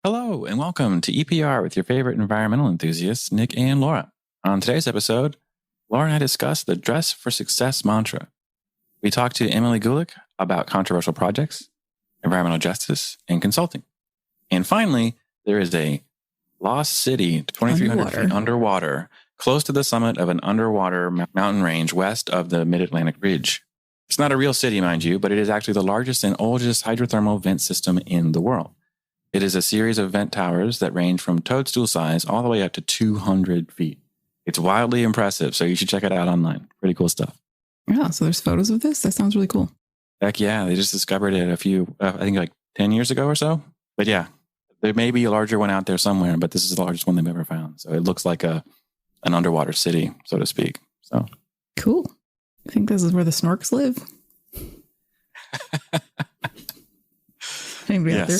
Hello, and welcome to EPR with your favorite environmental enthusiasts, Nick and Laura. On today's episode, Laura and I discuss the Dress for Success mantra. We talk to Emily Gulick about controversial projects, environmental justice, and consulting. And finally, there is a lost city 2,300 feet underwater, close to the summit of an underwater mountain range west of the Mid-Atlantic Ridge. It's not a real city, mind you, but it is actually the largest and oldest hydrothermal vent system in the world. It is a series of vent towers that range from toadstool size all the way up to 200 feet. It's wildly impressive, so you should check it out online. Pretty cool stuff. Yeah, so there's photos of this? That sounds really cool. Heck yeah, they just discovered it I think like 10 years ago or so. But yeah, there may be a larger one out there somewhere, but this is the largest one they've ever found. So it looks like an underwater city, so to speak. So cool. I think this is where the snorks live. Anybody out there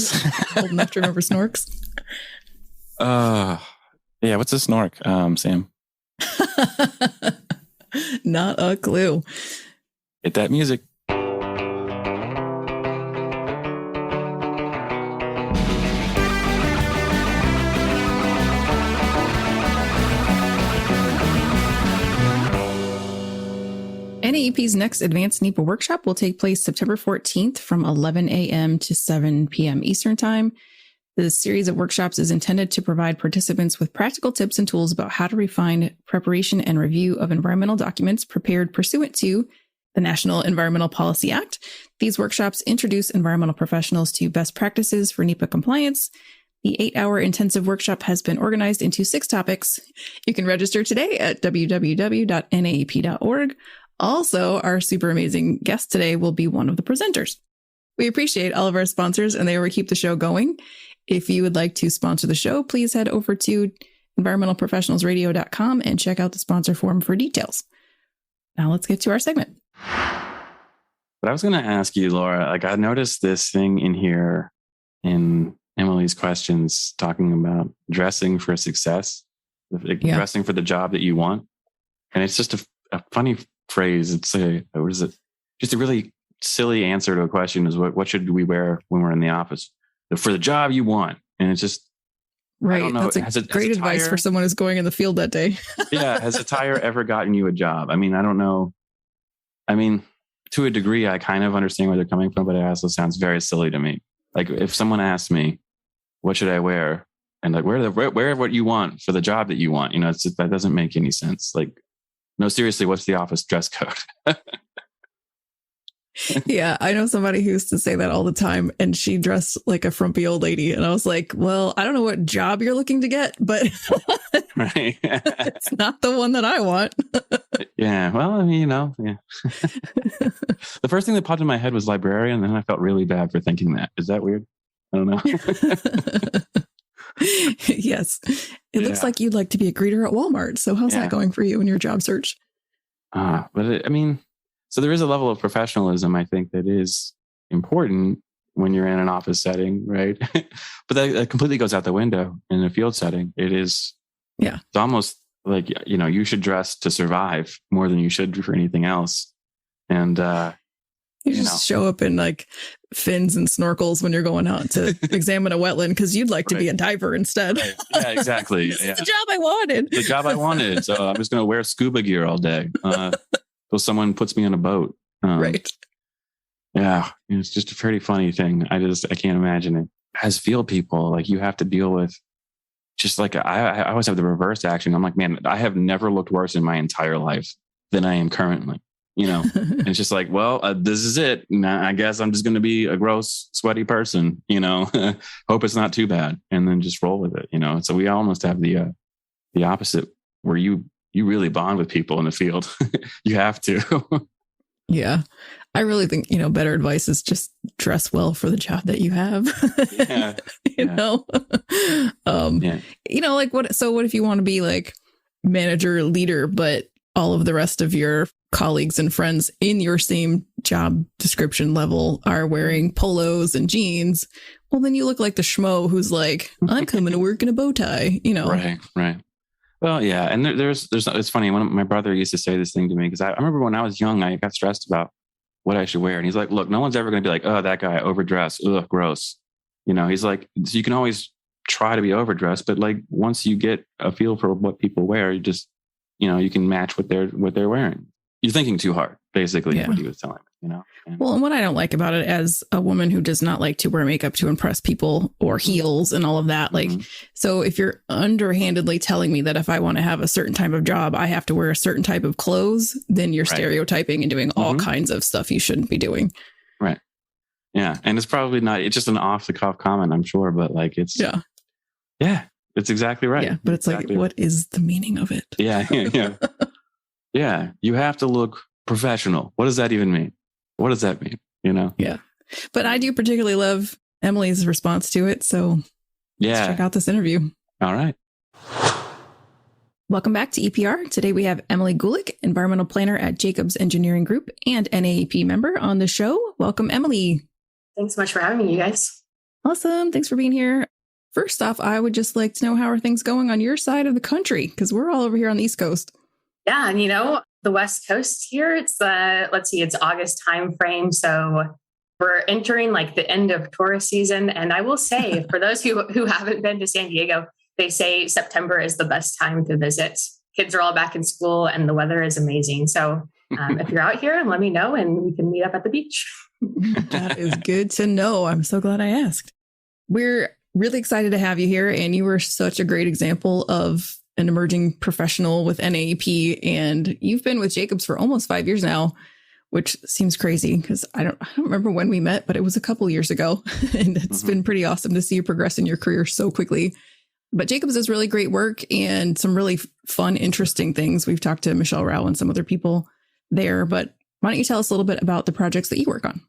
old enough to remember snorks? Yeah, what's a snork, Sam? Not a clue. Hit that music. NAEP's next Advanced NEPA workshop will take place September 14th from 11 a.m. to 7 p.m. Eastern Time. This series of workshops is intended to provide participants with practical tips and tools about how to refine preparation and review of environmental documents prepared pursuant to the National Environmental Policy Act. These workshops introduce environmental professionals to best practices for NEPA compliance. The 8-hour intensive workshop has been organized into 6 topics. You can register today at www.naep.org. Also, our super amazing guest today will be one of the presenters. We appreciate all of our sponsors and they will keep the show going. If you would like to sponsor the show, please head over to environmentalprofessionalsradio.com and check out the sponsor form for details. Now let's get to our segment. But I was going to ask you, Laura, I noticed this thing in here in Emily's questions talking about dressing for success, dressing for the job that you want. And it's just a funny phrase. It's just a really silly answer to a question is what should we wear when we're in the office for the job you want? And it's just, right. I don't know. That's great advice for someone who's going in the field that day. Yeah. Has attire ever gotten you a job? I mean, I don't know. I mean, to a degree, I kind of understand where they're coming from, but it also sounds very silly to me. Like if someone asked me, what should I wear? And like, wear what you want for the job that you want. You know, that doesn't make any sense. Like, no, seriously, what's the office dress code? Yeah, I know somebody who used to say that all the time, and she dressed like a frumpy old lady. And I was like, well, I don't know what job you're looking to get, but right. It's not the one that I want. Yeah, well, I mean, yeah. The first thing that popped in my head was librarian, and then I felt really bad for thinking that. Is that weird? I don't know. Yes. It looks like you'd like to be a greeter at Walmart. So how's that going for you in your job search? So there is a level of professionalism, I think, that is important when you're in an office setting, right? But that completely goes out the window in a field setting. It is, it's almost like, you should dress to survive more than you should for anything else. And, you just show up in like fins and snorkels when you're going out to examine a wetland because you'd like to be a diver instead. Right. Yeah, exactly. This is the job I wanted. The job I wanted. So I'm just going to wear scuba gear all day till someone puts me on a boat. Right. Yeah. It's just a pretty funny thing. I can't imagine it. As field people, like you have to deal with just like, I always have the reverse action. I'm like, man, I have never looked worse in my entire life than I am currently. And it's just like, well, this is it. I guess I'm just going to be a gross, sweaty person, hope it's not too bad and then just roll with it, So we almost have the opposite where you really bond with people in the field. You have to. Yeah. I really think, better advice is just dress well for the job that you have. Yeah. What if you want to be like manager, leader, but all of the rest of your colleagues and friends in your same job description level are wearing polos and jeans, well, then you look like the schmo who's like, I'm coming to work in a bow tie, Right. Well, yeah. And there's it's funny. My brother used to say this thing to me because I remember when I was young, I got stressed about what I should wear. And he's like, look, no one's ever going to be like, oh, that guy overdressed. Ugh, gross. He's like, so you can always try to be overdressed, but like once you get a feel for what people wear, you just, you can match what they're wearing. You're thinking too hard, basically, is what he was telling me, Well, and what I don't like about it as a woman who does not like to wear makeup to impress people or heels and all of that, like, so if you're underhandedly telling me that if I want to have a certain type of job, I have to wear a certain type of clothes, then you're stereotyping and doing all kinds of stuff you shouldn't be doing. Right. Yeah. And it's probably not, it's just an off the cuff comment, I'm sure, but like it's, it's exactly right. Yeah. But it's exactly like, what is the meaning of it? Yeah. Yeah. You have to look professional. What does that even mean? What does that mean? Yeah. But I do particularly love Emily's response to it. So let's check out this interview. All right. Welcome back to EPR. Today we have Emily Gulick, environmental planner at Jacobs Engineering Group and NAEP member on the show. Welcome, Emily. Thanks so much for having me, you guys. Awesome. Thanks for being here. First off, I would just like to know, how are things going on your side of the country? Because we're all over here on the East Coast. Yeah, and the West Coast here, it's it's August timeframe. So we're entering like the end of tourist season. And I will say, for those who haven't been to San Diego, they say September is the best time to visit. Kids are all back in school and the weather is amazing. So if you're out here, let me know and we can meet up at the beach. That is good to know. I'm so glad I asked. We're really excited to have you here. And you were such a great example of an emerging professional with NAEP. And you've been with Jacobs for almost 5 years now, which seems crazy because I don't remember when we met, but it was a couple years ago. And it's been pretty awesome to see you progress in your career so quickly. But Jacobs does really great work and some really fun, interesting things. We've talked to Michelle Rao and some other people there, but why don't you tell us a little bit about the projects that you work on?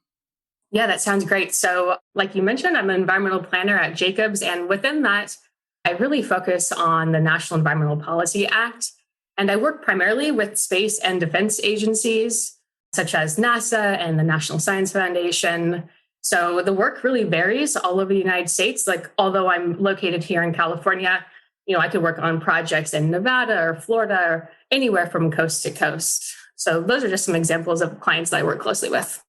Yeah, that sounds great. So like you mentioned, I'm an environmental planner at Jacobs. And within that, I really focus on the National Environmental Policy Act. And I work primarily with space and defense agencies, such as NASA and the National Science Foundation. So the work really varies all over the United States. Like, although I'm located here in California, I could work on projects in Nevada or Florida or anywhere from coast to coast. So those are just some examples of clients that I work closely with.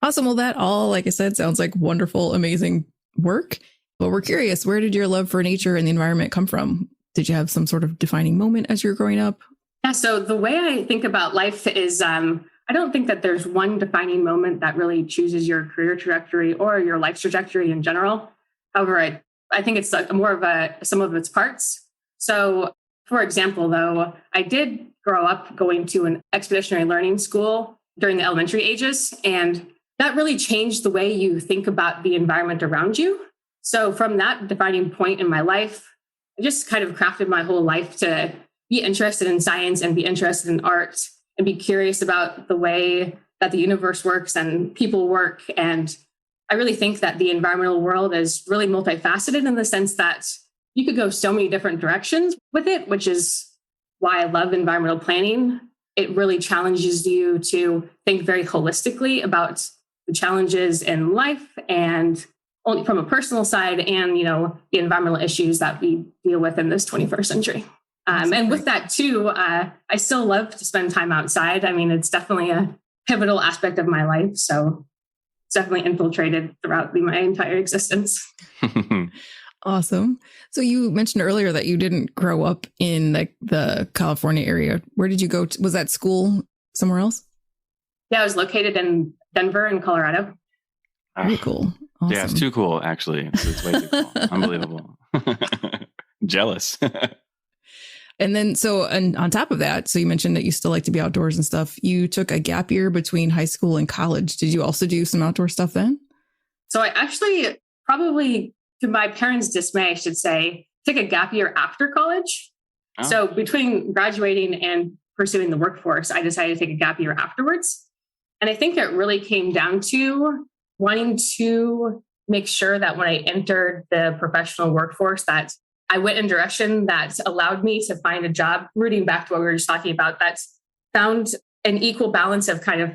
Awesome. Well, that all, like I said, sounds like wonderful, amazing work. But we're curious, where did your love for nature and the environment come from? Did you have some sort of defining moment as you were growing up? Yeah, so the way I think about life is I don't think that there's one defining moment that really chooses your career trajectory or your life trajectory in general. However, I think it's like more of a sum of its parts. So, for example, though, I did grow up going to an expeditionary learning school during the elementary ages, and that really changed the way you think about the environment around you. So from that defining point in my life, I just kind of crafted my whole life to be interested in science and be interested in art and be curious about the way that the universe works and people work. And I really think that the environmental world is really multifaceted in the sense that you could go so many different directions with it, which is why I love environmental planning. It really challenges you to think very holistically about the challenges in life and only from a personal side and, the environmental issues that we deal with in this 21st century. And with that too, I still love to spend time outside. I mean, it's definitely a pivotal aspect of my life. So it's definitely infiltrated throughout my entire existence. Awesome. So you mentioned earlier that you didn't grow up in the California area. Where did you go? Was that school somewhere else? Yeah, I was located in Denver in Colorado. Very cool. Awesome. Yeah, it's too cool, actually. It's way too cool. Unbelievable. Jealous. And then, and on top of that, so you mentioned that you still like to be outdoors and stuff. You took a gap year between high school and college. Did you also do some outdoor stuff then? So I actually, probably to my parents' dismay, I should say, took a gap year after college. Oh. So between graduating and pursuing the workforce, I decided to take a gap year afterwards. And I think it really came down to wanting to make sure that when I entered the professional workforce, that I went in a direction that allowed me to find a job, rooting back to what we were just talking about, that found an equal balance of kind of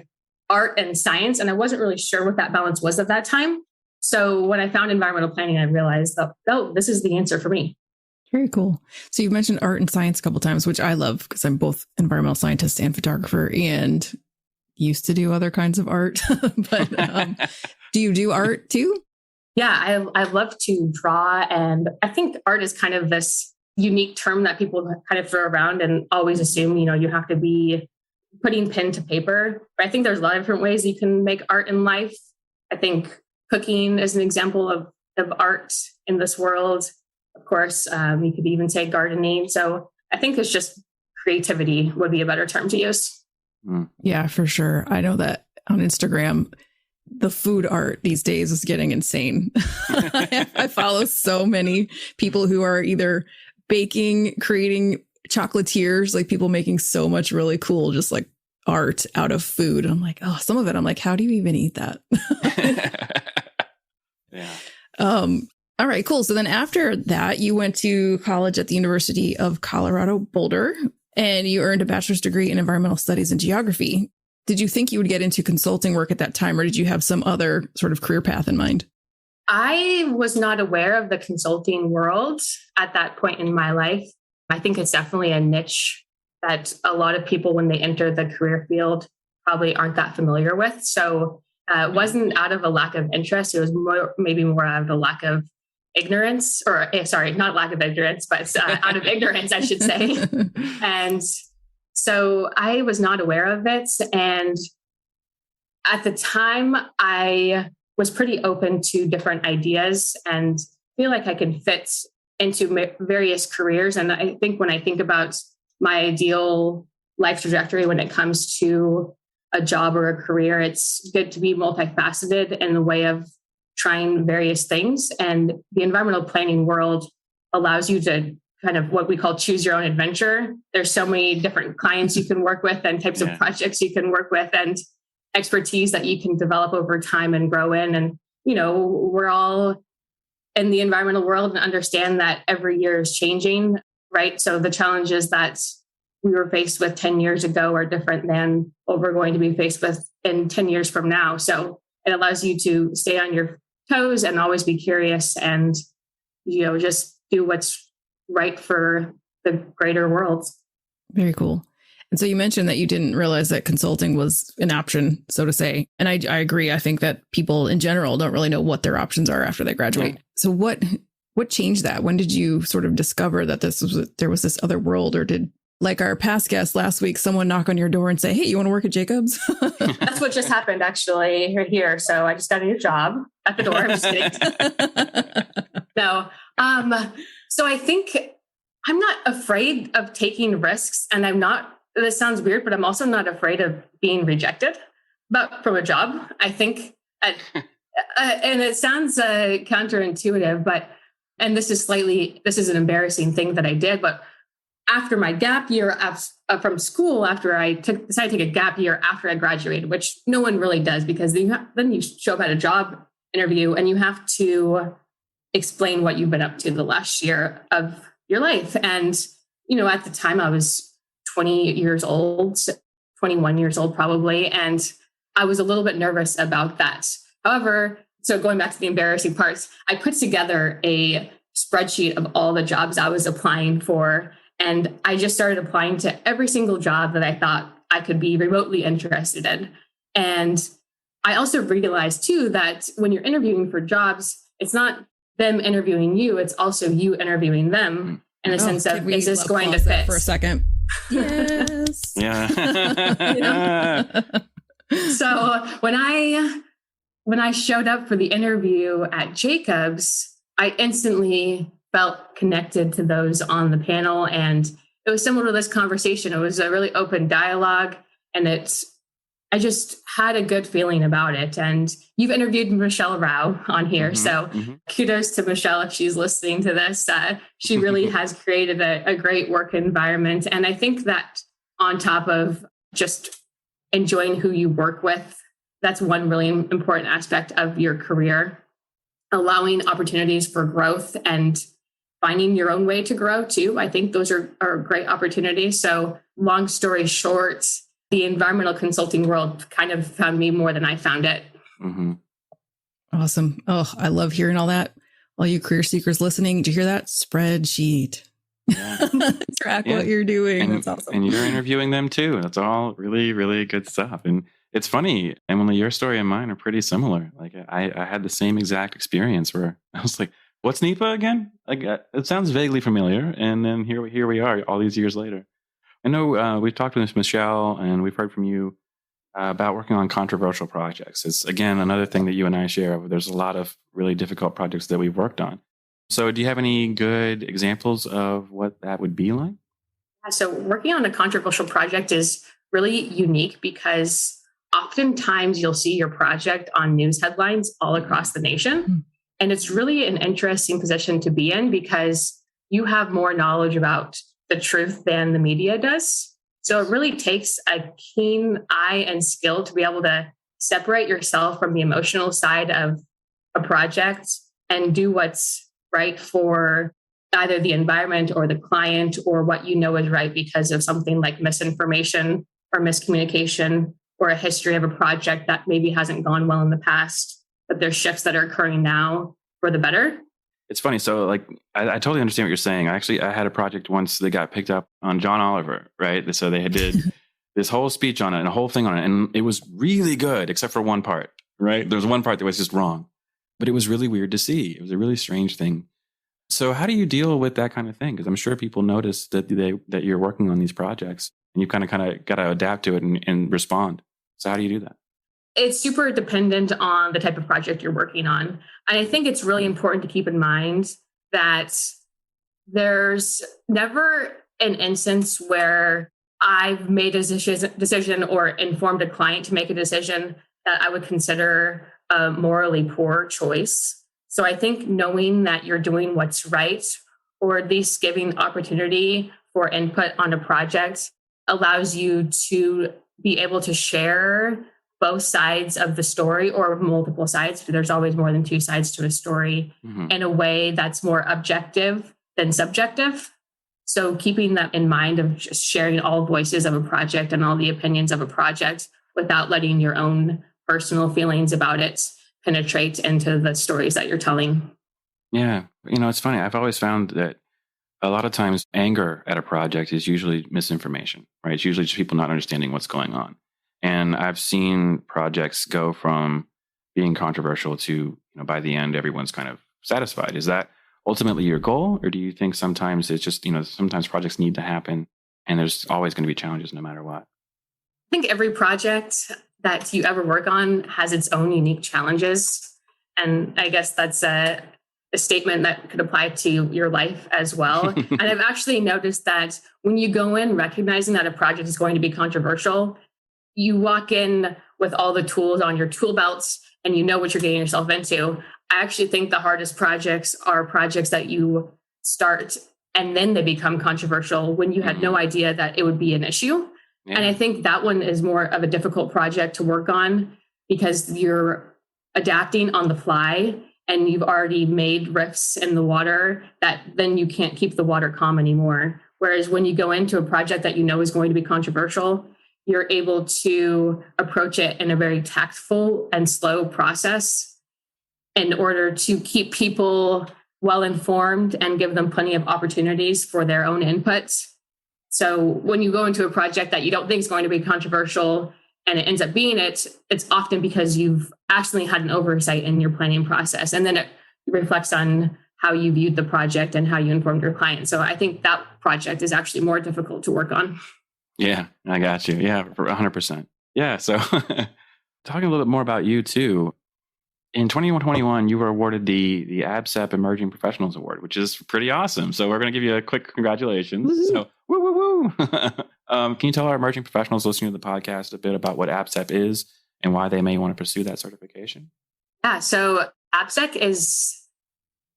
art and science. And I wasn't really sure what that balance was at that time. So when I found environmental planning, I realized that, this is the answer for me. Very cool. So you've mentioned art and science a couple of times, which I love because I'm both environmental scientist and photographer and used to do other kinds of art. But do you do art too? Yeah, I love to draw. And I think art is kind of this unique term that people kind of throw around and always assume, you have to be putting pen to paper. But I think there's a lot of different ways you can make art in life. I think cooking is an example of art in this world. Of course, you could even say gardening. So I think it's just creativity would be a better term to use. Yeah, for sure. I know that on Instagram, the food art these days is getting insane. I follow so many people who are either baking, creating chocolatiers, like people making so much really cool, just like art out of food. And I'm like, oh, some of it, I'm like, how do you even eat that? Yeah. All right, cool. So then after that, you went to college at the University of Colorado Boulder, and you earned a bachelor's degree in environmental studies and geography. Did you think you would get into consulting work at that time, or did you have some other sort of career path in mind? I was not aware of the consulting world at that point in my life. I think it's definitely a niche that a lot of people, when they enter the career field, probably aren't that familiar with. So it wasn't out of a lack of interest. It was maybe more out of a lack of ignorance, or sorry, not lack of ignorance, but out of ignorance, I should say. And so I was not aware of it. And at the time, I was pretty open to different ideas and feel like I could fit into various careers. And I think when I think about my ideal life trajectory when it comes to a job or a career, it's good to be multifaceted in the way of trying various things. And the environmental planning world allows you to kind of what we call choose your own adventure. There's so many different clients you can work with and types of projects you can work with and expertise that you can develop over time and grow in. And, we're all in the environmental world and understand that every year is changing, right? So the challenges that we were faced with 10 years ago are different than what we're going to be faced with in 10 years from now. So it allows you to stay on your toes and always be curious and, just do what's right for the greater world. Very cool. And so you mentioned that you didn't realize that consulting was an option, so to say. And I agree. I think that people in general don't really know what their options are after they graduate. Right. So what changed that? When did you sort of discover that there was this other world, or did, like our past guest last week, someone knock on your door and say, hey, you want to work at Jacobs? That's what just happened, actually, here. So I just got a new job at the door. I'm just kidding. No. So I think I'm not afraid of taking risks, and this sounds weird, but I'm also not afraid of being rejected from a job. I think, and it sounds counterintuitive, and this is an embarrassing thing that I did, but after my gap year from school, after I decided to take a gap year after I graduated, which no one really does, because then you show up at a job interview and you have to explain what you've been up to the last year of your life. And, at the time I was 20 years old, 21 years old probably, and I was a little bit nervous about that. However, so going back to the embarrassing parts, I put together a spreadsheet of all the jobs I was applying for. And I just started applying to every single job that I thought I could be remotely interested in. And I also realized too, that when you're interviewing for jobs, it's not them interviewing you, it's also you interviewing them in the sense of, is this going to fit? For a second. Yes. Yeah. So when I showed up for the interview at Jacobs, I instantly felt connected to those on the panel. And it was similar to this conversation. It was a really open dialogue, and I just had a good feeling about it. And you've interviewed Michelle Rao on here. So kudos to Michelle if she's listening to this. She really has created a great work environment. And I think that on top of just enjoying who you work with, that's one really important aspect of your career, allowing opportunities for growth and finding your own way to grow too. I think those are great opportunities. So long story short, the environmental consulting world kind of found me more than I found it. Mm-hmm. Awesome. Oh, I love hearing all that. All you career seekers listening, did you hear that? Spreadsheet. Yeah. Track what you're doing. That's awesome. And you're interviewing them too. That's all really, really good stuff. And It's funny, Emily, your story and mine are pretty similar. Like I had the same exact experience where I was like, what's NEPA again? Like it sounds vaguely familiar. And then here we are all these years later. I know we've talked with Michelle and we've heard from you about working on controversial projects. It's, again, another thing that you and I share. There's a lot of really difficult projects that we've worked on. So do you have any good examples of what that would be like? So working on a controversial project is really unique because oftentimes you'll see your project on news headlines all across the nation. And it's really an interesting position to be in because you have more knowledge about the truth than the media does. So it really takes a keen eye and skill to be able to separate yourself from the emotional side of a project and do what's right for either the environment or the client or what you know is right because of something like misinformation or miscommunication or a history of a project that maybe hasn't gone well in the past, but there's shifts that are occurring now for the better. It's funny. So like, I totally understand what you're saying. I had a project once that got picked up on John Oliver, right? So they did this whole speech on it and a whole thing on it. And it was really good, except for one part, right? There was one part that was just wrong, but it was really weird to see. It was a really strange thing. So how do you deal with that kind of thing? Because I'm sure people notice that that you're working on these projects and you kind of got to adapt to it and respond. So how do you do that? It's super dependent on the type of project you're working on. And I think it's really important to keep in mind that there's never an instance where I've made a decision or informed a client to make a decision that I would consider a morally poor choice. So I think knowing that you're doing what's right, or at least giving opportunity for input on a project, allows you to be able to share both sides of the story or multiple sides. There's always more than two sides to a story in a way that's more objective than subjective. So keeping that in mind of just sharing all voices of a project and all the opinions of a project without letting your own personal feelings about it penetrate into the stories that you're telling. Yeah. It's funny. I've always found that a lot of times anger at a project is usually misinformation, right? It's usually just people not understanding what's going on. And I've seen projects go from being controversial to, by the end, everyone's kind of satisfied. Is that ultimately your goal? Or do you think sometimes it's just, sometimes projects need to happen and there's always going to be challenges no matter what? I think every project that you ever work on has its own unique challenges. And I guess that's a statement that could apply to your life as well. And I've actually noticed that when you go in recognizing that a project is going to be controversial, you walk in with all the tools on your tool belts and you know what you're getting yourself into. I actually think the hardest projects are projects that you start and then they become controversial when you had no idea that it would be an issue. Yeah. And I think that one is more of a difficult project to work on because you're adapting on the fly and you've already made rifts in the water that then you can't keep the water calm anymore. Whereas when you go into a project that you know is going to be controversial, you're able to approach it in a very tactful and slow process in order to keep people well informed and give them plenty of opportunities for their own inputs. So when you go into a project that you don't think is going to be controversial and it ends up being it's often because you've actually had an oversight in your planning process. And then it reflects on how you viewed the project and how you informed your client. So I think that project is actually more difficult to work on. Yeah, I got you. Yeah, 100%. Yeah. So talking a little bit more about you too. In 2021, you were awarded the ABCEP Emerging Professionals Award, which is pretty awesome. So we're going to give you a quick congratulations. So woo, woo, woo. Can you tell our emerging professionals listening to the podcast a bit about what ABCEP is and why they may want to pursue that certification? Yeah. So ABCEP is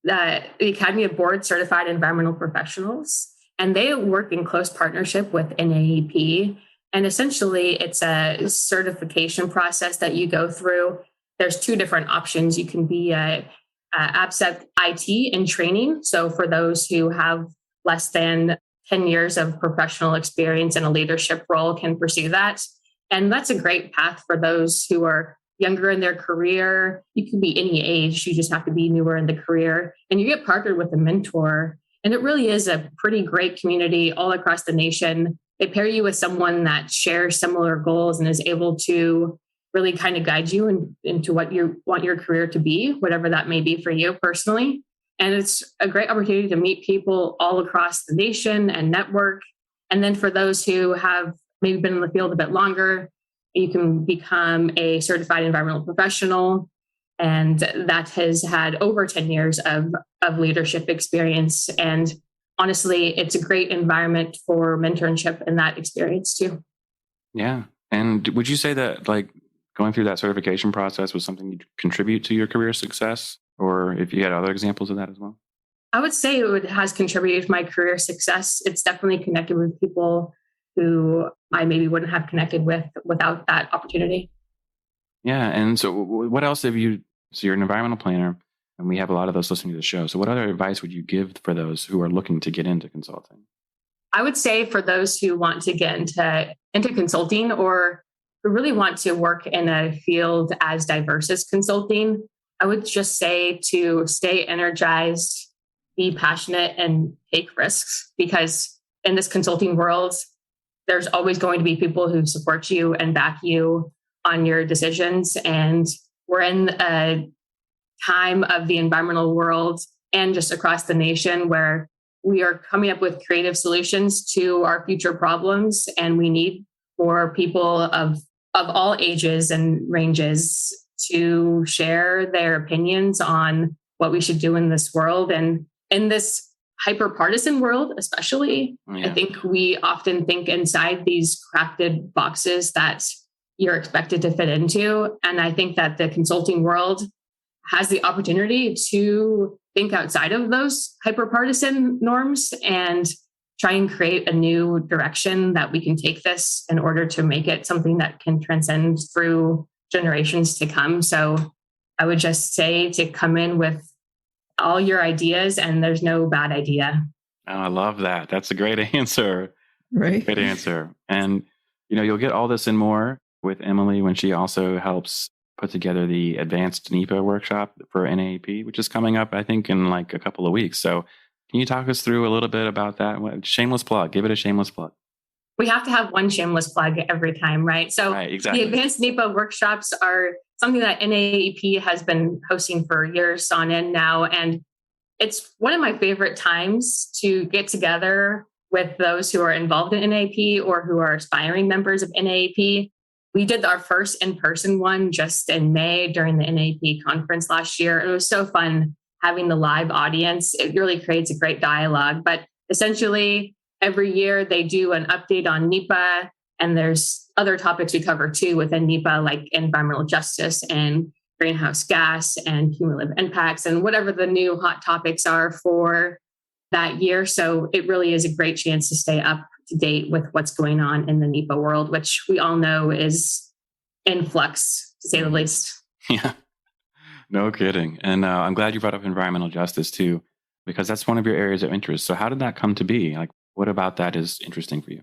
the Academy of Board Certified Environmental Professionals. And they work in close partnership with NAEP. And essentially, it's a certification process that you go through. There's two different options. You can be a ABCEP IT in training. So for those who have less than 10 years of professional experience in a leadership role can pursue that. And that's a great path for those who are younger in their career. You can be any age. You just have to be newer in the career. And you get partnered with a mentor. And it really is a pretty great community all across the nation. They pair you with someone that shares similar goals and is able to really kind of guide you into what you want your career to be, whatever that may be for you personally. And it's a great opportunity to meet people all across the nation and network. And then for those who have maybe been in the field a bit longer, you can become a certified environmental professional. And that has had over 10 years of leadership experience. And honestly, it's a great environment for mentorship and that experience too. Yeah. And would you say that like going through that certification process was something you contribute to your career success? Or if you had other examples of that as well? I would say it has contributed to my career success. It's definitely connected with people who I maybe wouldn't have connected with without that opportunity. Yeah. And so what else have you, so you're an environmental planner and we have a lot of those listening to the show. So what other advice would you give for those who are looking to get into consulting? I would say for those who want to get into consulting or who really want to work in a field as diverse as consulting, I would just say to stay energized, be passionate, and take risks, because in this consulting world, there's always going to be people who support you and back you on your decisions. And we're in a time of the environmental world and just across the nation where we are coming up with creative solutions to our future problems. And we need for people of all ages and ranges to share their opinions on what we should do in this world. And in this hyper-partisan world, especially, I think we often think inside these crafted boxes that you're expected to fit into. And I think that the consulting world has the opportunity to think outside of those hyper-partisan norms and try and create a new direction that we can take this in order to make it something that can transcend through generations to come. So I would just say to come in with all your ideas, and there's no bad idea. Oh, I love that. That's a great answer. Right. Great answer. And, you'll get all this and more with Emily when she also helps put together the advanced NEPA workshop for NAEP, which is coming up, I think, in like a couple of weeks. So can you talk us through a little bit about that? Shameless plug. Give it a shameless plug. We have to have one shameless plug every time, right? So right, exactly. The advanced NEPA workshops are something that NAEP has been hosting for years on end now. And it's one of my favorite times to get together with those who are involved in NAEP or who are aspiring members of NAEP. We did our first in-person one just in May during the NAEP conference last year. It was so fun having the live audience. It really creates a great dialogue. But essentially, every year they do an update on NEPA, and there's other topics we cover too within NEPA, like environmental justice and greenhouse gas and cumulative impacts and whatever the new hot topics are for that year. So it really is a great chance to stay up to date with what's going on in the NEPA world, which we all know is in flux, to say the least. Yeah, no kidding. And I'm glad you brought up environmental justice too, because that's one of your areas of interest. So how did that come to be? Like, what about that is interesting for you?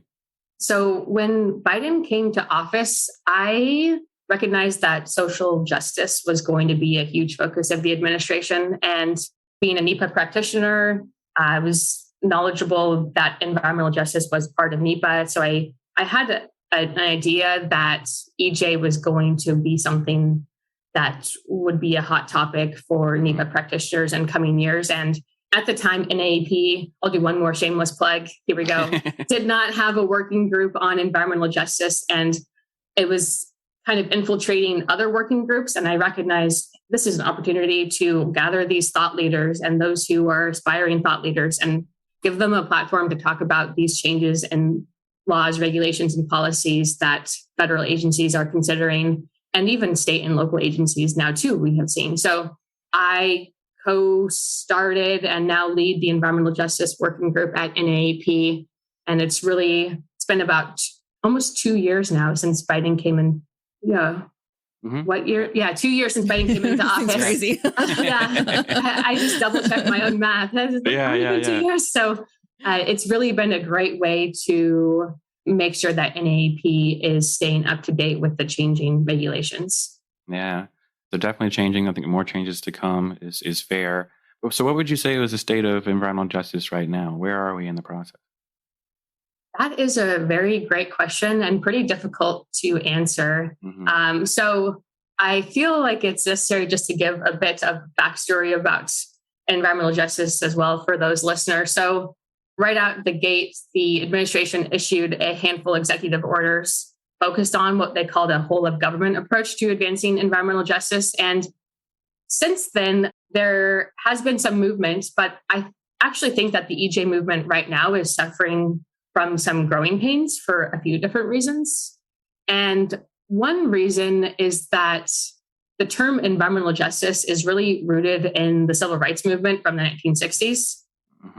So when Biden came to office, I recognized that social justice was going to be a huge focus of the administration. And being a NEPA practitioner, I was knowledgeable that environmental justice was part of NEPA. So I had an idea that EJ was going to be something that would be a hot topic for NEPA practitioners in coming years. And at the time, NAEP, I'll do one more shameless plug. Here we go. Did not have a working group on environmental justice. And it was kind of infiltrating other working groups. And I recognized this is an opportunity to gather these thought leaders and those who are aspiring thought leaders and give them a platform to talk about these changes in laws, regulations, and policies that federal agencies are considering, and even state and local agencies now too, we have seen. So I co-started and now lead the environmental justice working group at NAEP. And it's been about almost 2 years now since Biden came in. Yeah. Mm-hmm. What year? Yeah, 2 years since Biden came into office. Crazy. Yeah. I just double checked my own math. Yeah. 2 years. So it's really been a great way to make sure that NAEP is staying up to date with the changing regulations. Yeah. They're definitely changing. I think more changes to come is fair. So what would you say is the state of environmental justice right now? Where are we in the process? That is a very great question and pretty difficult to answer. So I feel like it's necessary just to give a bit of backstory about environmental justice as well for those listeners. So right out the gate, the administration issued a handful of executive orders focused on what they called a whole of government approach to advancing environmental justice. And since then, there has been some movement, but I actually think that the EJ movement right now is suffering from some growing pains for a few different reasons. And one reason is that the term environmental justice is really rooted in the civil rights movement from the 1960s.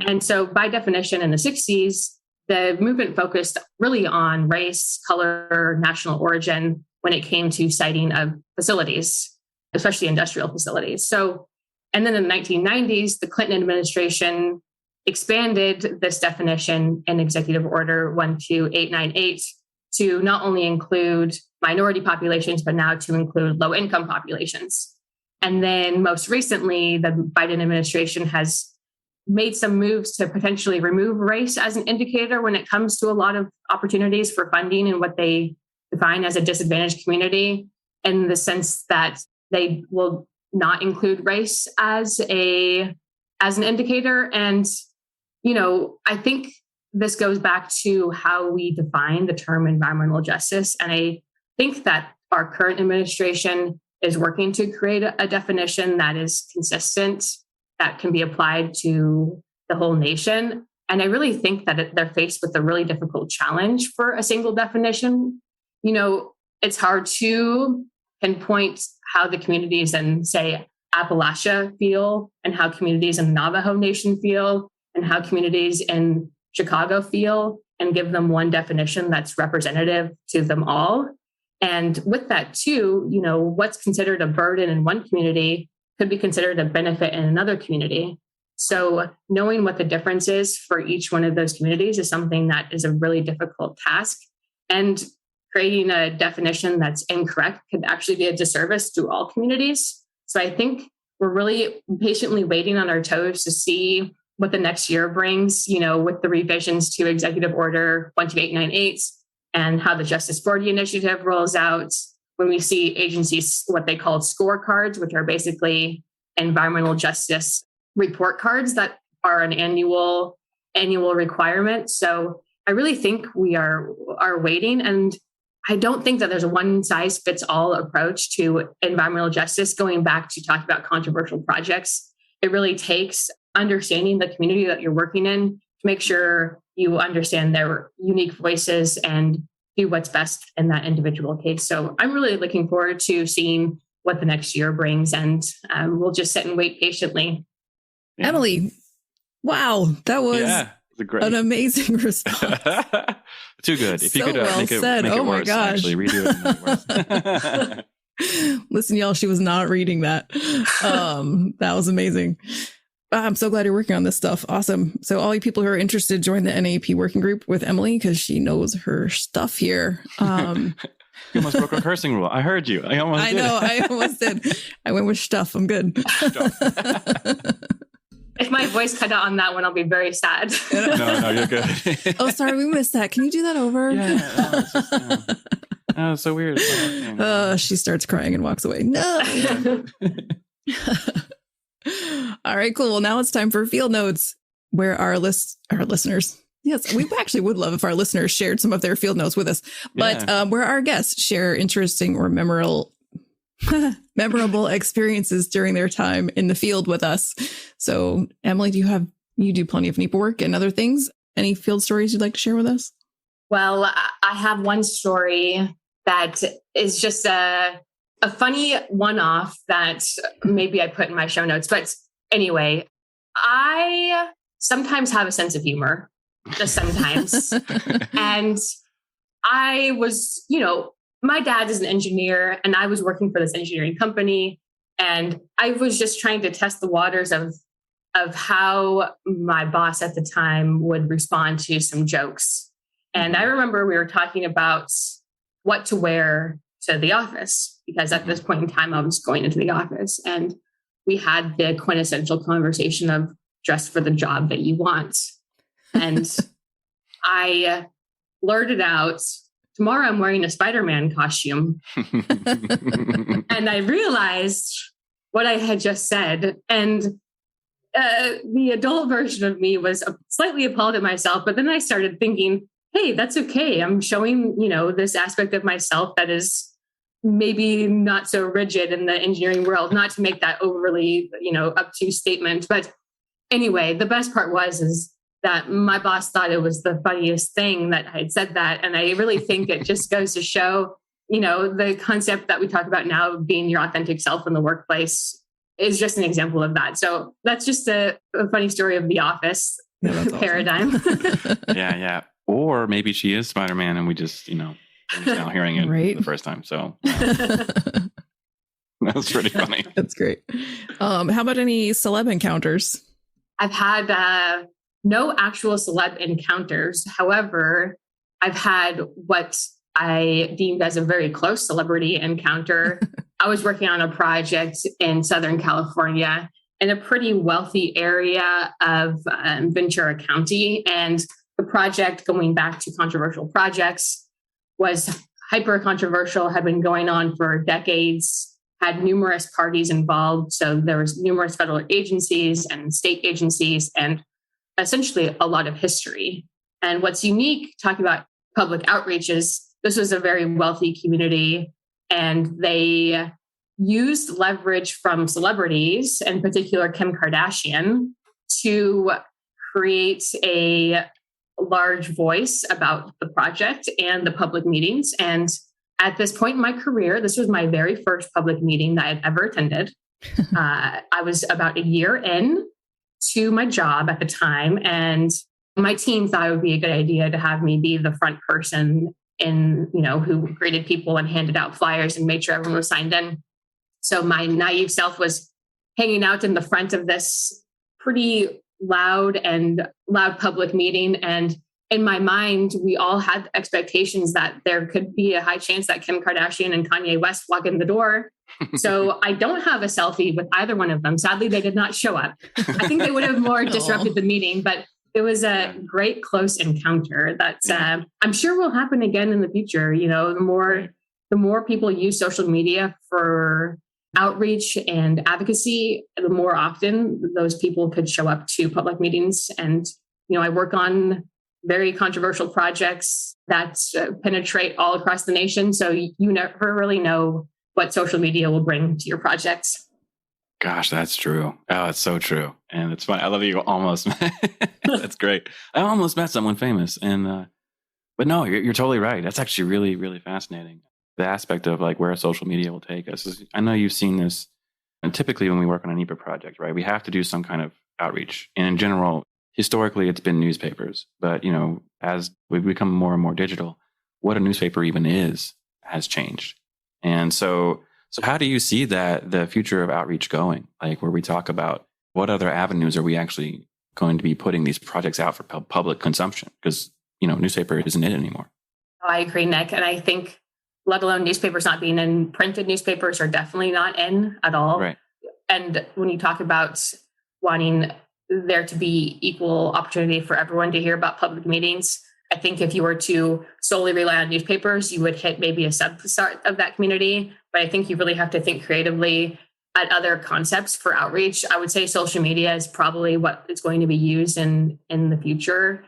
And so by definition, in the 60s, the movement focused really on race, color, national origin when it came to citing of facilities, especially industrial facilities. So, and then in the 1990s, the Clinton administration expanded this definition in Executive Order 12898 to not only include minority populations, but now to include low-income populations. And then most recently, the Biden administration has made some moves to potentially remove race as an indicator when it comes to a lot of opportunities for funding and what they define as a disadvantaged community, in the sense that they will not include race as an indicator. And, you know, I think this goes back to how we define the term environmental justice. And I think that our current administration is working to create a definition that is consistent, that can be applied to the whole nation. And I really think that they're faced with a really difficult challenge for a single definition. You know, it's hard to pinpoint how the communities in, say, Appalachia feel, and how communities in the Navajo Nation feel, and how communities in Chicago feel, and give them one definition that's representative to them all. And with that too, you know, what's considered a burden in one community could be considered a benefit in another community. So knowing what the difference is for each one of those communities is something that is a really difficult task. And creating a definition that's incorrect could actually be a disservice to all communities. So I think we're really patiently waiting on our toes to see what the next year brings, you know, with the revisions to Executive Order 12898 and how the Justice 40 initiative rolls out. When we see agencies, what they call scorecards, which are basically environmental justice report cards that are an annual requirement. So I really think we are waiting. And I don't think that there's a one size fits all approach to environmental justice. Going back to talk about controversial projects, it really takes understanding the community that you're working in to make sure you understand their unique voices and do what's best in that individual case. So I'm really looking forward to seeing what the next year brings, and we'll just sit and wait patiently. Yeah. Emily, wow, that was an amazing response. Too good. If you could well make it oh my worse, gosh. actually redo it and make it worse. Listen, y'all, she was not reading that. That was amazing. I'm so glad you're working on this stuff. Awesome. So all you people who are interested, join the NAP working group with Emily, because she knows her stuff here. You almost broke our cursing rule. I heard you. I almost did. I went with stuff. I'm good. If my voice cut out on that one, I'll be very sad. No, you're good. Oh, sorry, we missed that. Can you do that over? Yeah. It's so weird. She starts crying and walks away. No. All right, cool. Well, now it's time for field notes, where our listeners. Yes, we actually would love if our listeners shared some of their field notes with us, but where our guests share interesting or memorable experiences during their time in the field with us. So, Emily, you do plenty of NEPA work and other things. Any field stories you'd like to share with us? Well, I have one story that is just a funny one-off that maybe I put in my show notes. But anyway, I sometimes have a sense of humor, just sometimes. And I was, my dad is an engineer, and I was working for this engineering company. And I was just trying to test the waters of how my boss at the time would respond to some jokes. And I remember we were talking about what to wear to the office, because at this point in time, I was going into the office, and we had the quintessential conversation of dress for the job that you want. And I blurted out, tomorrow I'm wearing a Spider-Man costume. And I realized what I had just said. And the adult version of me was slightly appalled at myself. But then I started thinking, hey, that's okay. I'm showing, this aspect of myself that is maybe not so rigid in the engineering world, not to make that overly, obtuse statement. But anyway, the best part is that my boss thought it was the funniest thing that I had said that. And I really think it just goes to show, the concept that we talk about now of being your authentic self in the workplace is just an example of that. So that's just a funny story of the office paradigm. Awesome. Yeah. Or maybe she is Spider-Man and we just, now hearing it right? the first time. So that's pretty funny. That's great. How about any celeb encounters? I've had no actual celeb encounters. However, I've had what I deemed as a very close celebrity encounter. I was working on a project in Southern California in a pretty wealthy area of Ventura County. And the project, going back to controversial projects, was hyper controversial, had been going on for decades, had numerous parties involved. So there was numerous federal agencies and state agencies and essentially a lot of history. And what's unique, talking about public outreach, is this was a very wealthy community and they used leverage from celebrities, in particular Kim Kardashian, to create a large voice about the project and the public meetings. And at this point in my career, this was my very first public meeting that I'd ever attended. I was about a year in to my job at the time, and my team thought it would be a good idea to have me be the front person who greeted people and handed out flyers and made sure everyone was signed in. So my naive self was hanging out in the front of this pretty loud public meeting. And in my mind, we all had expectations that there could be a high chance that Kim Kardashian and Kanye West walk in the door. So I don't have a selfie with either one of them. Sadly, they did not show up. I think they would have more disrupted the meeting, but it was a great close encounter that I'm sure will happen again in the future. The more people use social media for outreach and advocacy, the more often those people could show up to public meetings. And, I work on very controversial projects that penetrate all across the nation. So you never really know what social media will bring to your projects. Gosh, that's true. Oh, it's so true. And it's funny. I love that you almost that's great. I almost met someone famous. And, but no, you're totally right. That's actually really, really fascinating. The aspect of like where social media will take us is, I know you've seen this, and typically when we work on an EPA project, right, we have to do some kind of outreach. And in general, historically, it's been newspapers. But, as we become more and more digital, what a newspaper even is has changed. And so how do you see the future of outreach going? Like where we talk about what other avenues are we actually going to be putting these projects out for public consumption? Because, newspaper isn't it anymore. Oh, I agree, Nick. And I think let alone newspapers not being in, printed newspapers are definitely not in at all. Right. And when you talk about wanting there to be equal opportunity for everyone to hear about public meetings, I think if you were to solely rely on newspapers, you would hit maybe a subset of that community. But I think you really have to think creatively at other concepts for outreach. I would say social media is probably what is going to be used in the future.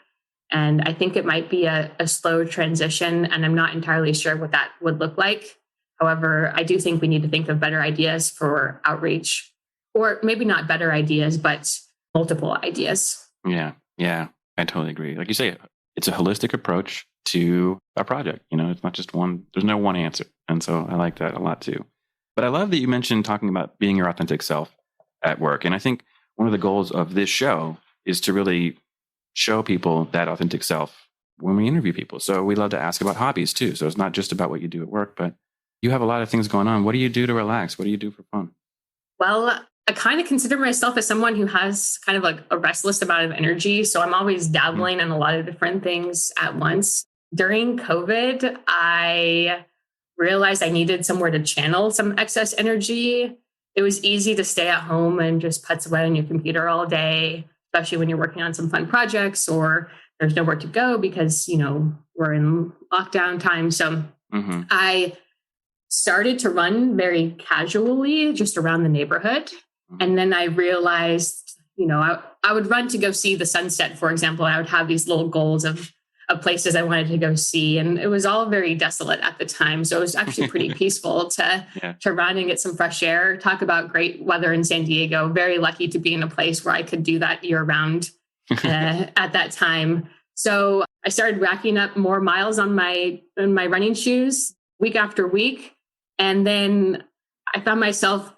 And I think it might be a slow transition, and I'm not entirely sure what that would look like. However, I do think we need to think of better ideas for outreach, or maybe not better ideas, but multiple ideas. Yeah, I totally agree. Like you say, it's a holistic approach to a project. It's not just one, there's no one answer. And so I like that a lot too. But I love that you mentioned talking about being your authentic self at work. And I think one of the goals of this show is to really show people that authentic self when we interview people. So we love to ask about hobbies too. So it's not just about what you do at work, but you have a lot of things going on. What do you do to relax? What do you do for fun? Well, I kind of consider myself as someone who has kind of like a restless amount of energy. So I'm always dabbling in a lot of different things at once. During COVID, I realized I needed somewhere to channel some excess energy. It was easy to stay at home and just putz away on your computer all day, especially when you're working on some fun projects or there's nowhere to go because, we're in lockdown time. So I started to run very casually just around the neighborhood. And then I realized, I would run to go see the sunset, for example. I would have these little goals of places I wanted to go see. And it was all very desolate at the time. So it was actually pretty peaceful to run and get some fresh air. Talk about great weather in San Diego. Very lucky to be in a place where I could do that year round at that time. So I started racking up more miles on my running shoes week after week. And then I found myself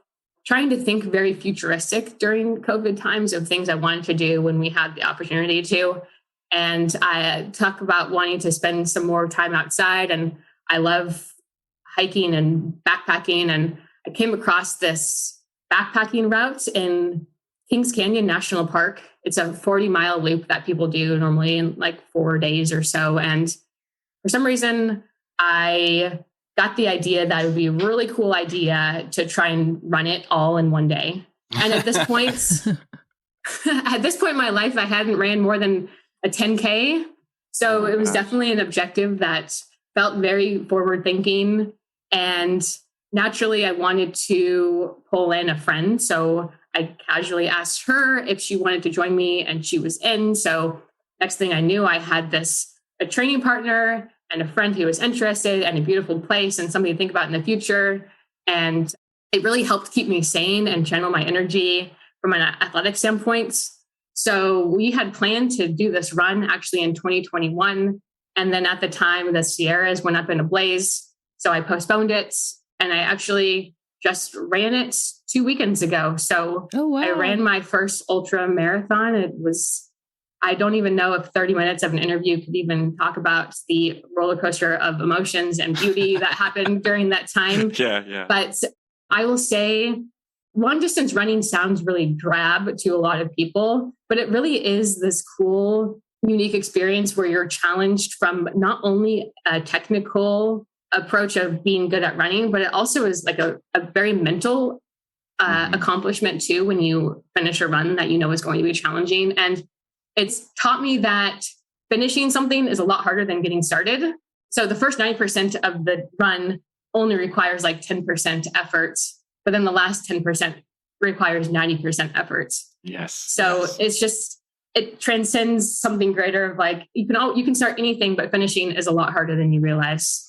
trying to think very futuristic during COVID times of things I wanted to do when we had the opportunity to. And I talk about wanting to spend some more time outside. And I love hiking and backpacking. And I came across this backpacking route in Kings Canyon National Park. It's a 40-mile loop that people do normally in like 4 days or so. And for some reason, I got the idea that it would be a really cool idea to try and run it all in one day. And at this point, in my life, I hadn't ran more than a 10K. So it was definitely an objective that felt very forward thinking. And naturally, I wanted to pull in a friend. So I casually asked her if she wanted to join me, and she was in. So next thing I knew, I had a training partner and a friend who was interested, and a beautiful place and something to think about in the future. And it really helped keep me sane and channel my energy from an athletic standpoint. So we had planned to do this run actually in 2021. And then at the time, the Sierras went up in a blaze. So I postponed it, and I actually just ran it 2 weekends ago. So I ran my first ultra marathon. It was, I don't even know if 30 minutes of an interview could even talk about the roller coaster of emotions and beauty that happened during that time. Yeah. But I will say long distance running sounds really drab to a lot of people, but it really is this cool, unique experience where you're challenged from not only a technical approach of being good at running, but it also is like a very mental accomplishment too, when you finish a run that is going to be challenging. And it's taught me that finishing something is a lot harder than getting started. So the first 90% of the run only requires like 10% effort, but then the last 10% requires 90% effort. Yes. So it's just, it transcends something greater of like, you can start anything, but finishing is a lot harder than you realize.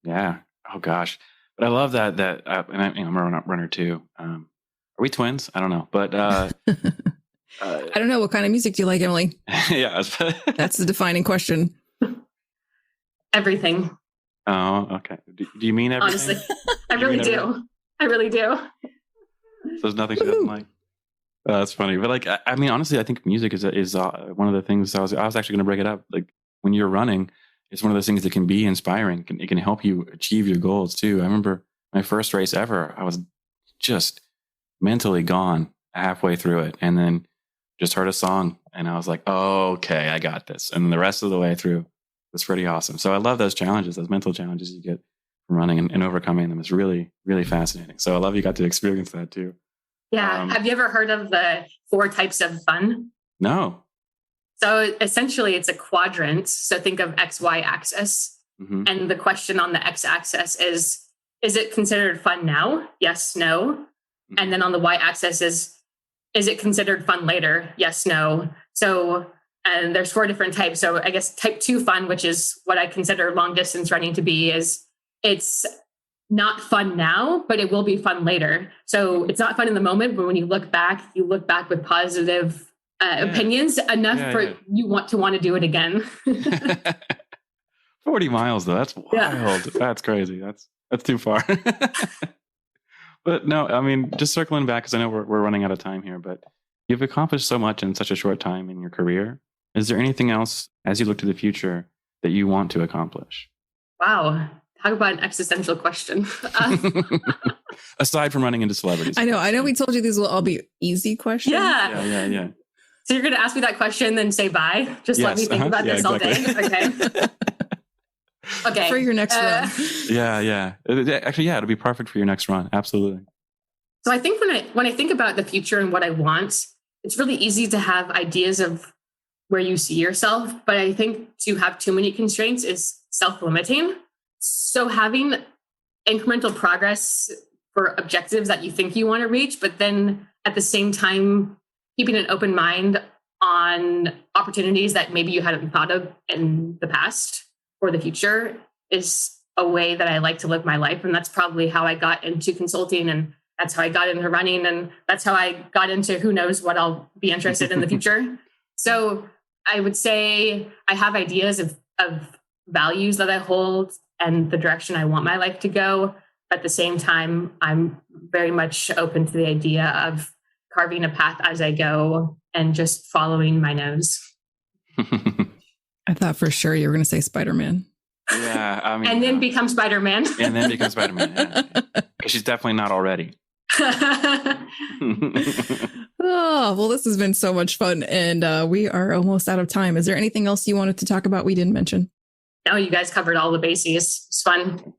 Yeah. Oh gosh. But I love that, and I'm a runner too. Are we twins? I don't know, but, I don't know. What kind of music do you like, Emily? Yeah. That's the defining question. Everything. Oh, okay. Do you mean everything? Honestly, I really do. I really do. So there's nothing she doesn't like. That's funny. But like, I mean, honestly, I think music is one of the things I was actually going to bring it up. Like when you're running, it's one of those things that can be inspiring. It can help you achieve your goals too. I remember my first race ever. I was just mentally gone halfway through it, and then just heard a song, and I was like, "Oh, okay, I got this." And the rest of the way through was pretty awesome. So I love those challenges, those mental challenges you get from running, and overcoming them is really, really fascinating. So I love you got to experience that too. Yeah. Have you ever heard of the 4 types of fun? No. So essentially it's a quadrant. So think of X, Y axis. Mm-hmm. And the question on the X axis is it considered fun now? Yes, no. Mm-hmm. And then on the Y axis is it considered fun later? Yes, no. So, and there's 4 different types. So I guess type 2 fun, which is what I consider long distance running to be, is it's not fun now, but it will be fun later. So it's not fun in the moment, but when you look back with positive opinions enough for you want to do it again. 40 miles though. That's wild. Yeah. That's crazy. That's too far. But no, I mean, just circling back, because I know we're running out of time here, but you've accomplished so much in such a short time in your career. Is there anything else as you look to the future that you want to accomplish? Wow. Talk about an existential question. Aside from running into celebrities. I know we told you these will all be easy questions. Yeah. So you're going to ask me that question, then say bye? Just let me think about this all day? Okay. Okay. For your next run. Yeah. Actually, it'll be perfect for your next run. Absolutely. So I think when I think about the future and what I want, it's really easy to have ideas of where you see yourself. But I think to have too many constraints is self-limiting. So having incremental progress for objectives that you think you want to reach, but then at the same time, keeping an open mind on opportunities that maybe you hadn't thought of in the past or the future is a way that I like to live my life. And that's probably how I got into consulting, and that's how I got into running, and that's how I got into who knows what I'll be interested in the future. So I would say I have ideas of values that I hold and the direction I want my life to go. But at the same time, I'm very much open to the idea of carving a path as I go and just following my nose. I thought for sure you were going to say Spider-Man. Yeah, I mean, and then become Spider-Man. And then become Spider-Man. Yeah. She's definitely not already. Oh, well, this has been so much fun, and we are almost out of time. Is there anything else you wanted to talk about we didn't mention? No, you guys covered all the bases. It's fun.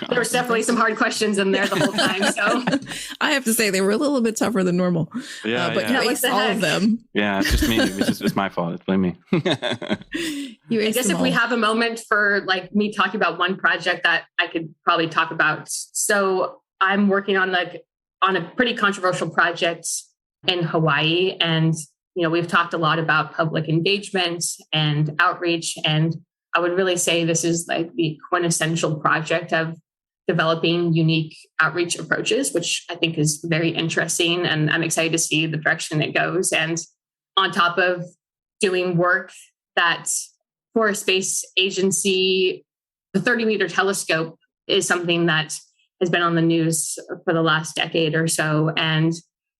There was definitely some hard questions in there the whole time. So I have to say they were a little bit tougher than normal. Yeah, but you aced all of them. Yeah, it's just me. It's my fault. Blame me. I guess if we have a moment for like me talking about one project that I could probably talk about. So I'm working on a pretty controversial project in Hawaii, and we've talked a lot about public engagement and outreach, and I would really say this is like the quintessential project of developing unique outreach approaches, which I think is very interesting. And I'm excited to see the direction it goes. And on top of doing work that for a space agency, the 30-meter telescope is something that has been on the news for the last decade or so. And,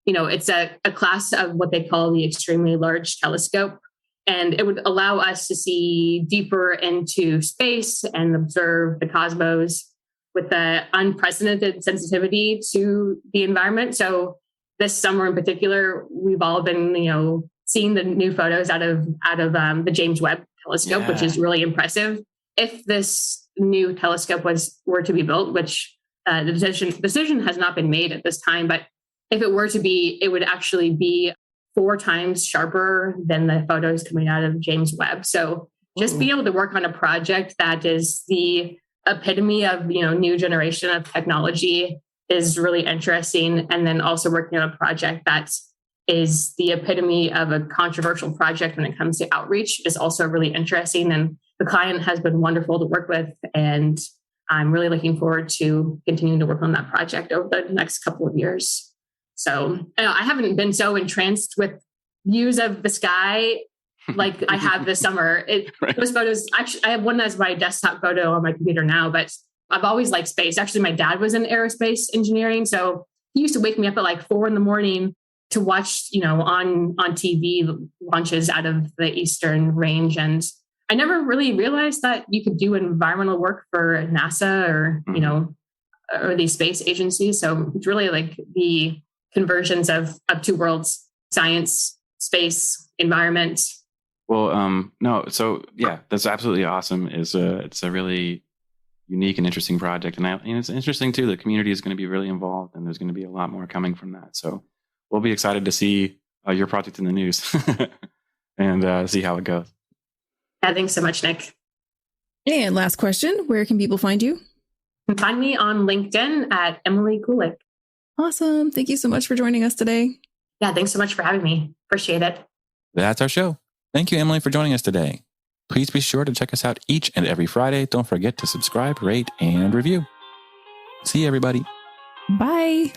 it's a class of what they call the extremely large telescope. And it would allow us to see deeper into space and observe the cosmos with the unprecedented sensitivity to the environment. So this summer in particular, we've all been, seeing the new photos out of the James Webb telescope, which is really impressive. If this new telescope were to be built, which the decision has not been made at this time, but if it were to be, it would actually be 4 times sharper than the photos coming out of James Webb. So just be able to work on a project that is the epitome of, new generation of technology is really interesting. And then also working on a project that is the epitome of a controversial project when it comes to outreach is also really interesting. And the client has been wonderful to work with. And I'm really looking forward to continuing to work on that project over the next couple of years. So I haven't been so entranced with views of the sky like I have this summer. Right. Those photos, actually, I have one that's my desktop photo on my computer now, but I've always liked space. Actually, my dad was in aerospace engineering. So he used to wake me up at like 4 a.m. to watch, on TV launches out of the Eastern range. And I never really realized that you could do environmental work for NASA or, or these space agencies. So it's really like the conversions of 2 worlds: science, space, environment. Well, no. So yeah, that's absolutely awesome. It's a really unique and interesting project. And it's interesting too, the community is going to be really involved, and there's going to be a lot more coming from that. So we'll be excited to see your project in the news and see how it goes. Yeah, thanks so much, Nick. And last question, where can people find you? You can find me on LinkedIn at Emily Gulick. Awesome. Thank you so much for joining us today. Yeah, thanks so much for having me. Appreciate it. That's our show. Thank you, Emily, for joining us today. Please be sure to check us out each and every Friday. Don't forget to subscribe, rate, and review. See you, everybody. Bye.